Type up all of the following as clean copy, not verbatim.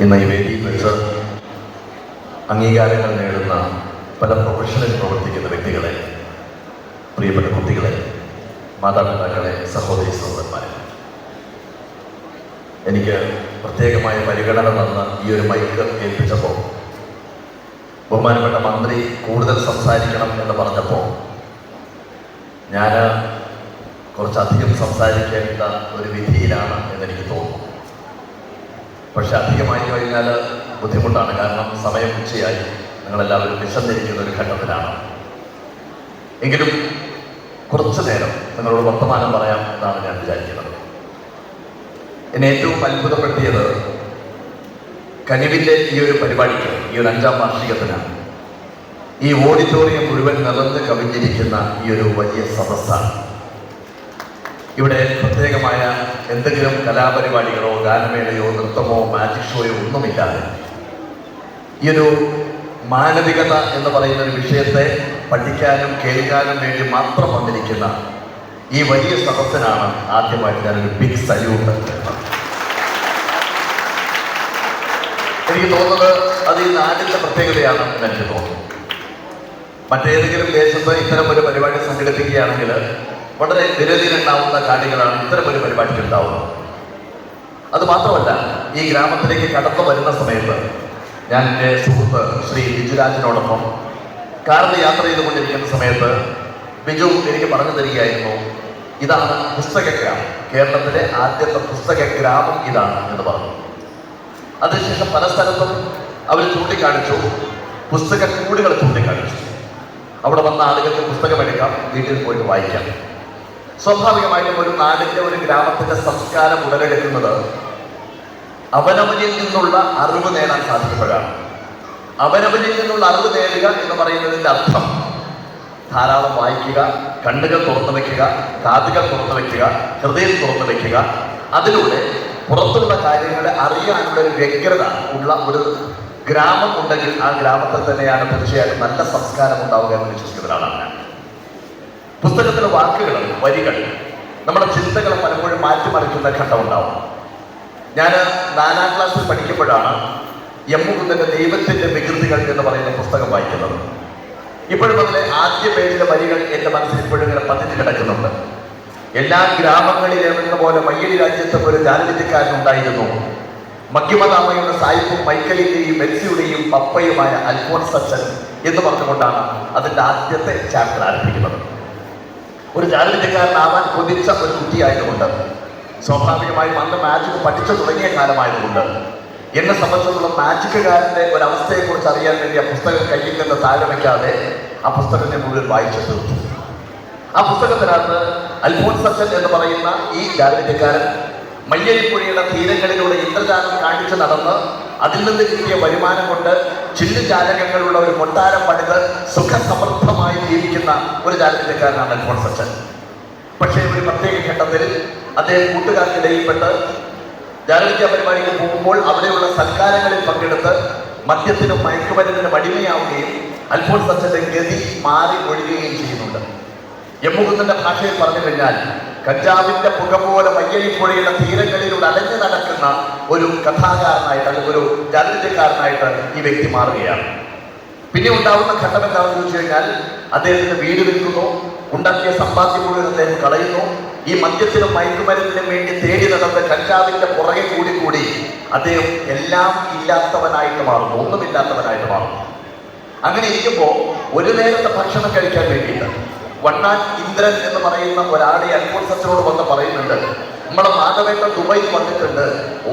ഇന്ന് ഈ വേദിയിൽ വെച്ച് അംഗീകാരങ്ങൾ നേടുന്ന പല പ്രൊഫഷനിൽ പ്രവർത്തിക്കുന്ന വ്യക്തികളെ, പ്രിയപ്പെട്ട കുട്ടികളെ, മാതാപിതാക്കളെ, സഹോദരി സഹോദരന്മാരെ, എനിക്ക് പ്രത്യേകമായ പരിഗണന തന്ന ഈ ഒരു മൈക്ക് ഏൽപ്പിച്ചപ്പോൾ ബഹുമാനപ്പെട്ട മന്ത്രി കൂടുതൽ സംസാരിക്കണം എന്ന് പറഞ്ഞപ്പോൾ ഞാൻ കുറച്ചധികം സംസാരിക്കേണ്ട ഒരു വിധിയിലാണ് എന്നെനിക്ക് തോന്നുന്നു. പക്ഷെ അധികമായി കഴിഞ്ഞാൽ ബുദ്ധിമുട്ടാണ്. കാരണം സമയം ഉച്ചയായി, നിങ്ങളെല്ലാവരും വിശന്നിരിക്കുന്ന ഒരു ഘട്ടത്തിലാണ്. എങ്കിലും കുറച്ചു നേരം നിങ്ങളോട് വർത്തമാനം പറയാം എന്നാണ് ഞാൻ വിചാരിക്കുന്നത്. എന്നെ ഏറ്റവും അത്ഭുതപ്പെടുത്തിയത് കനിവിൻ്റെ ഈ ഒരു പരിപാടിക്ക്, ഈ ഒരു 5ാം വാർഷികത്തിനാണ് ഈ ഓഡിറ്റോറിയം മുഴുവൻ നിറഞ്ഞ് കവിഞ്ഞിരിക്കുന്ന ഈ ഒരു വലിയ സദസ്സാണ്. ഇവിടെ പ്രത്യേകമായ എന്തെങ്കിലും കലാപരിപാടികളോ ഗാനമേളയോ നൃത്തമോ മാജിക് ഷോയോ ഒന്നുമില്ലാതെ ഈ ഒരു മാനവികത എന്ന് പറയുന്ന ഒരു വിഷയത്തെ പഠിക്കാനും കേൾക്കാനും വേണ്ടി മാത്രം വന്നിരിക്കുന്ന ഈ വലിയ സദസ്സിനാണ് ആദ്യമായിട്ട് ഞാനൊരു ബിഗ് സല്യൂട്ട്. എനിക്ക് തോന്നുന്നത് അത് ഈ നാടിൻ്റെ പ്രത്യേകതയാണ് എന്ന് എനിക്ക് തോന്നുന്നു. മറ്റേതെങ്കിലും ദേശത്ത് ഇത്തരം ഒരു പരിപാടി സംഘടിപ്പിക്കുകയാണെങ്കിൽ വളരെ വിരലിലുണ്ടാവുന്ന കാണികളാണ് ഇത്തരം ഒരു പരിപാടിക്ക് ഉണ്ടാവുന്നത്. അത് മാത്രമല്ല, ഈ ഗ്രാമത്തിലേക്ക് കടന്നു വരുന്ന സമയത്ത് ഞാൻ എൻ്റെ സുഹൃത്ത് ശ്രീ ബിജുരാജിനോടൊപ്പം കാറിൽ യാത്ര ചെയ്തുകൊണ്ടിരിക്കുന്ന സമയത്ത് ബിജു എനിക്ക് പറഞ്ഞു തരികയായിരുന്നു, ഇതാണ് പുസ്തക ഗ്രാമം, കേരളത്തിലെ ആദ്യത്തെ പുസ്തക ഗ്രാമം ഇതാണ് എന്ന് പറഞ്ഞു. അതിനുശേഷം പല സ്ഥലത്തും അവർ ചൂണ്ടിക്കാണിച്ചു, പുസ്തക കൂടുകൾ ചൂണ്ടിക്കാണിച്ചു. അവിടെ വന്ന ആളുകൾക്ക് പുസ്തകം എടുക്കാം, വീട്ടിൽ പോയിട്ട് വായിക്കാം. സ്വാഭാവികമായിട്ടും ഒരു നാടിൻ്റെ, ഒരു ഗ്രാമത്തിൻ്റെ സംസ്കാരം ഉടലെടുക്കുന്നത് അവനവനിൽ നിന്നുള്ള അറിവ് നേടാൻ സാധിക്കുമ്പോഴാണ്. അവനവനിൽ നിന്നുള്ള അറിവ് നേടുക എന്ന് പറയുന്നതിൻ്റെ അർത്ഥം ധാരാളം വായിക്കുക, കണ്ണുകൾ തുറന്നു വയ്ക്കുക, കാതുകൾ തുറന്നു വയ്ക്കുക, ഹൃദയം തുറന്നു വയ്ക്കുക. അതിലൂടെ പുറത്തുള്ള കാര്യങ്ങളെ അറിയാനുള്ള ഒരു വ്യഗ്രത ഉള്ള ഒരു ഗ്രാമം ഉണ്ടെങ്കിൽ ആ ഗ്രാമത്തിൽ തന്നെയാണ് തീർച്ചയായിട്ടും നല്ല സംസ്കാരം ഉണ്ടാവുക എന്ന് വിശ്വസിക്കുന്ന ഒരാളാണ് ഞാൻ. പുസ്തകത്തിലെ വാക്കുകൾ, വരികൾ നമ്മുടെ ചിന്തകളെ പലപ്പോഴും മാറ്റിമറിക്കുന്ന ഘട്ടമുണ്ടാവും. ഞാൻ 4ാം ക്ലാസ്സിൽ പഠിക്കുമ്പോഴാണ് എം മുകുന്ദൻ്റെ ദൈവത്തിൻ്റെ വികൃതികൾ എന്ന് പറയുന്ന പുസ്തകം വായിക്കുന്നത്. ഇപ്പോഴും അതിലെ ആദ്യ പേജിലെ വരികൾ എൻ്റെ മനസ്സിൽ ഇപ്പോഴും ഇങ്ങനെ പതിഞ്ഞു കിടക്കുന്നുണ്ട്. എല്ലാ ഗ്രാമങ്ങളിലും എന്ന പോലെ മയ്യടി രാജ്യത്തും ഒരു ജാലവിദ്യക്കാരനുണ്ടായിരുന്നു. മഗ്യമദാമയുടെ സായിപ്പും മൈക്കലിൻ്റെയും മെൽസിയുടെയും പപ്പയുമായ അൽഫോൺസ് അച്ഛൻ എന്ന് പറഞ്ഞുകൊണ്ടാണ് അതിൻ്റെ ആദ്യത്തെ ചാപ്റ്റർ ആരംഭിക്കുന്നത്. ഒരു ജാലവിദ്യക്കാരനാവാൻ കൊതിച്ച ഒരു കുട്ടിയായതുകൊണ്ട്, സ്വാഭാവികമായും അന്ന് മാജിക് പഠിച്ചു തുടങ്ങിയ കാലമായതുകൊണ്ട്, എന്നെ സംബന്ധിച്ചിടത്തോളം മാജിക്കുകാരൻ്റെ ഒരവസ്ഥയെക്കുറിച്ച് അറിയാൻ വേണ്ടി ആ പുസ്തകം കയ്യിൽ നിന്ന് താഴെ വയ്ക്കാതെ ആ പുസ്തകത്തെ മുഴുവൻ വായിച്ചു തീർത്തു. ആ പുസ്തകത്തിനകത്ത് അൽഫോൺസ് അച്ഛൻ എന്ന് പറയുന്ന ഈ ജാലവിദ്യക്കാരൻ മയ്യഴിപ്പുഴയുടെ തീരങ്ങളിലൂടെ ഇന്ദ്രജാലം കാണിച്ചു നടന്ന് അതിൽ നിന്ന് കിട്ടിയ വരുമാനം കൊണ്ട് ചില്ലുജാലകങ്ങളുള്ള ഒരു കൊട്ടാരം പണിത് സുഖസമൃദ്ധമായി ജീവിക്കുന്ന ഒരു ജാലവിദ്യക്കാരനാണ് അൽഫോൺസ് അച്ഛൻ. പക്ഷേ ഒരു പ്രത്യേക ഘട്ടത്തിൽ അദ്ദേഹം കൂട്ടുകാർക്കിടയിൽപ്പെട്ട് ജാലവിദ്യ പരിപാടിക്ക് പോകുമ്പോൾ അവിടെയുള്ള സൽക്കാരങ്ങളിൽ പങ്കെടുത്ത് മദ്യത്തിനും മയക്കുമരുന്നിനും അടിമയാവുകയും അൽഫോൺസ് അച്ഛൻ്റെ ഗതി മാറി ഒഴുകുകയും ചെയ്യുന്നുണ്ട്. എം മുകുന്ദൻ്റെ ഭാഷയിൽ പറഞ്ഞു കഴിഞ്ഞാൽ കഞ്ചാവിൻ്റെ പുക പോലെ മയ്യഴിപ്പുഴയുടെ തീരങ്ങളിലൂടെ അലഞ്ഞു നടക്കുന്ന ഒരു കഥാകാരനായിട്ട്, അല്ലെങ്കിൽ ഒരു ജാലവിദ്യക്കാരനായിട്ട് ഈ വ്യക്തി മാറുകയാണ്. പിന്നെ ഉണ്ടാവുന്ന ഘട്ടം എന്താണെന്ന് ചോദിച്ചു കഴിഞ്ഞാൽ, അദ്ദേഹത്തിന് വീട് വിൽക്കുന്നു, ഉണ്ടാക്കിയ സമ്പാദ്യം മുഴുവൻ അദ്ദേഹം കളയുന്നു. ഈ മദ്യത്തിനും മയക്കുമരുന്നിനും വേണ്ടി തേടി നടന്ന് കഞ്ചാവിൻ്റെ പുറകെ കൂടി അദ്ദേഹം എല്ലാം ഇല്ലാത്തവനായിട്ട് മാറുന്നു, ഒന്നുമില്ലാത്തവനായിട്ട് മാറുന്നു. അങ്ങനെ ഇരിക്കുമ്പോൾ ഒരു നേരത്തെ ഭക്ഷണം കഴിക്കാൻ വേണ്ടിയിട്ട് വണ്ണാൻ ഇന്ദ്രൻ എന്ന് പറയുന്ന ഒരാളെ അൽഫോൺസ് അച്ഛനോട് വന്ന് പറയുന്നുണ്ട്, നമ്മുടെ മാധവേട്ടൻ ദുബൈയിൽ വന്നിട്ടുണ്ട്,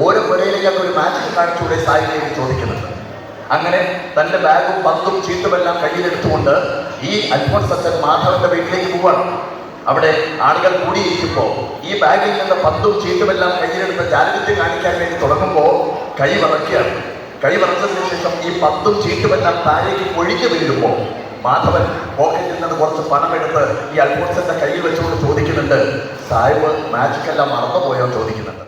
ഓരോ പുരയിലേക്ക് ഒരു മാജിക് കാണിച്ചുകൂടെ സായിലേക്ക് ചോദിക്കുന്നുണ്ട്. അങ്ങനെ തൻ്റെ ബാഗും പന്തും ചീട്ടുമെല്ലാം കയ്യിലെടുത്തുകൊണ്ട് ഈ അൽഫോൺസ് അച്ഛൻ മാധവന്റെ വീട്ടിലേക്ക് പോവാണ്. അവിടെ ആളുകൾ കൂടിയിരിക്കുമ്പോൾ ഈ ബാഗിൽ നിന്ന് പന്തും ചീട്ടുമെല്ലാം കയ്യിലെടുത്ത് ജാലവിദ്യ കാണിക്കാൻ വേണ്ടി തുടങ്ങുമ്പോൾ കൈ വിറയ്ക്കുകയാണ്. കൈ വിറച്ചതിന് ശേഷം ഈ പന്തും ചീട്ടുമെല്ലാം താഴേക്ക് ഒഴിഞ്ഞു വീഴുമ്പോൾ മാധവൻ പോക്കറ്റിൽ നിന്ന് കുറച്ച് പണമെടുത്ത് ഈ അൽഫോൺസിന്റെ കയ്യിൽ വെച്ചുകൊണ്ട് ചോദിക്കുന്നുണ്ട്, സാഹിബ് മാജിക് എല്ലാം മറന്നുപോയോ ചോദിക്കുന്നുണ്ട്.